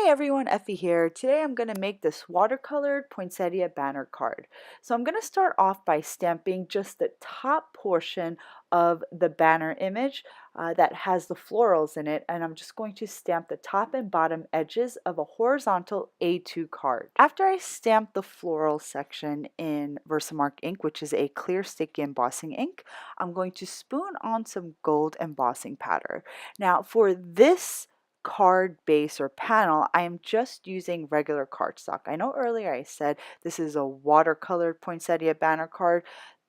Hey everyone, Effie here. Today I'm going to make this watercolored poinsettia banner card. So I'm going to start off by stamping just the top portion of the banner image that has the florals in it, and I'm just going to stamp the top and bottom edges of a horizontal A2 card. After I stamp the floral section in Versamark ink, which is a clear sticky embossing ink, I'm going to spoon on some gold embossing powder. Now for this card base or panel, I am just using regular cardstock. I know earlier I said this is a watercolored poinsettia banner card.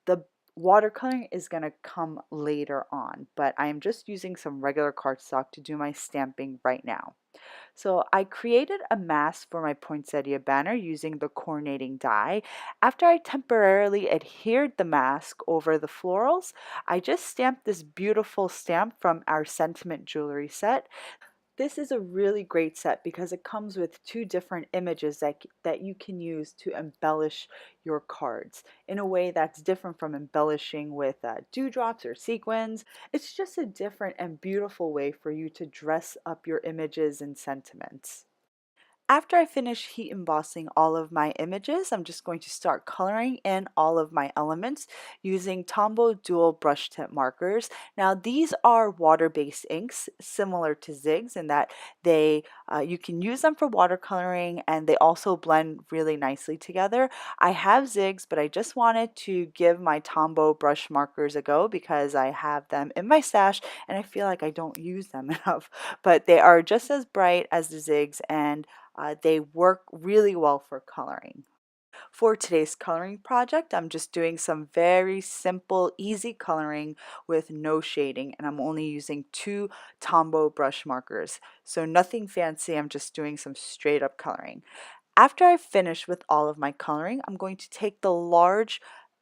The watercoloring is going to come later on, but I am just using some regular cardstock to do my stamping right now. So I created a mask for my poinsettia banner using the coordinating die. After I temporarily adhered the mask over the florals, I just stamped this beautiful stamp from our sentiment jewelry set. This is a really great set because it comes with two different images that you can use to embellish your cards in a way that's different from embellishing with dewdrops or sequins. It's just a different and beautiful way for you to dress up your images and sentiments. After I finish heat embossing all of my images, I'm just going to start coloring in all of my elements using Tombow dual brush tip markers. Now these are water-based inks similar to Ziggs in that you can use them for watercoloring and they also blend really nicely together. I have Ziggs, but I just wanted to give my Tombow brush markers a go because I have them in my stash and I feel like I don't use them enough. But they are just as bright as the Ziggs and they work really well for coloring. For today's coloring project, I'm just doing some very simple, easy coloring with no shading, and I'm only using two Tombow brush markers. So nothing fancy, I'm just doing some straight up coloring. After I finish with all of my coloring, I'm going to take the large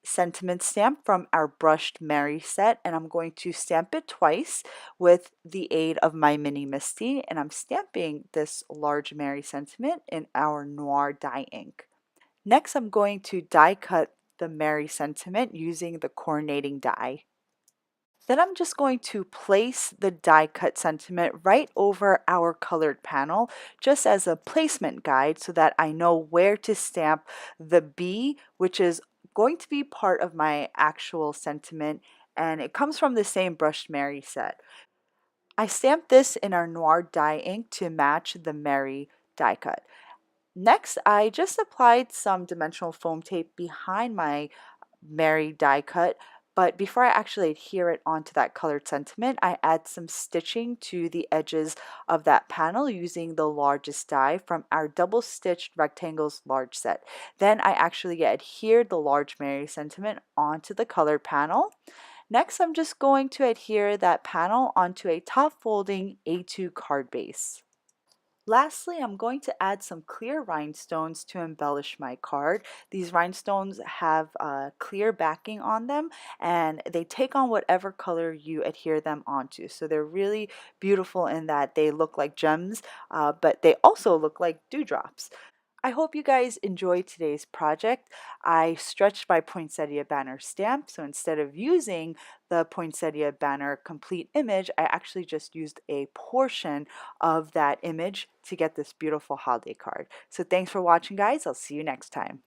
sentiment stamp from our brushed Mary set and I'm going to stamp it twice with the aid of my mini Misty, and I'm stamping this large Mary sentiment in our Noir Dye Ink. Next I'm going to die cut the Mary sentiment using the coordinating die. Then I'm just going to place the die cut sentiment right over our colored panel just as a placement guide so that I know where to stamp the B, which is going to be part of my actual sentiment, and it comes from the same brushed Mary set. I stamped this in our Noir Dye Ink to match the Mary die cut. Next, I just applied some dimensional foam tape behind my Mary die cut, but before I actually adhere it onto that colored sentiment, I add some stitching to the edges of that panel using the largest die from our double stitched rectangles large set. Then I actually adhered the large Mary sentiment onto the colored panel. Next, I'm just going to adhere that panel onto a top folding A2 card base. Lastly, I'm going to add some clear rhinestones to embellish my card. These rhinestones have clear backing on them and they take on whatever color you adhere them onto. So they're really beautiful in that they look like gems, but they also look like dewdrops. I hope you guys enjoyed today's project. I stretched my poinsettia banner stamp, so instead of using the poinsettia banner complete image, I actually just used a portion of that image to get this beautiful holiday card. So thanks for watching, guys. I'll see you next time.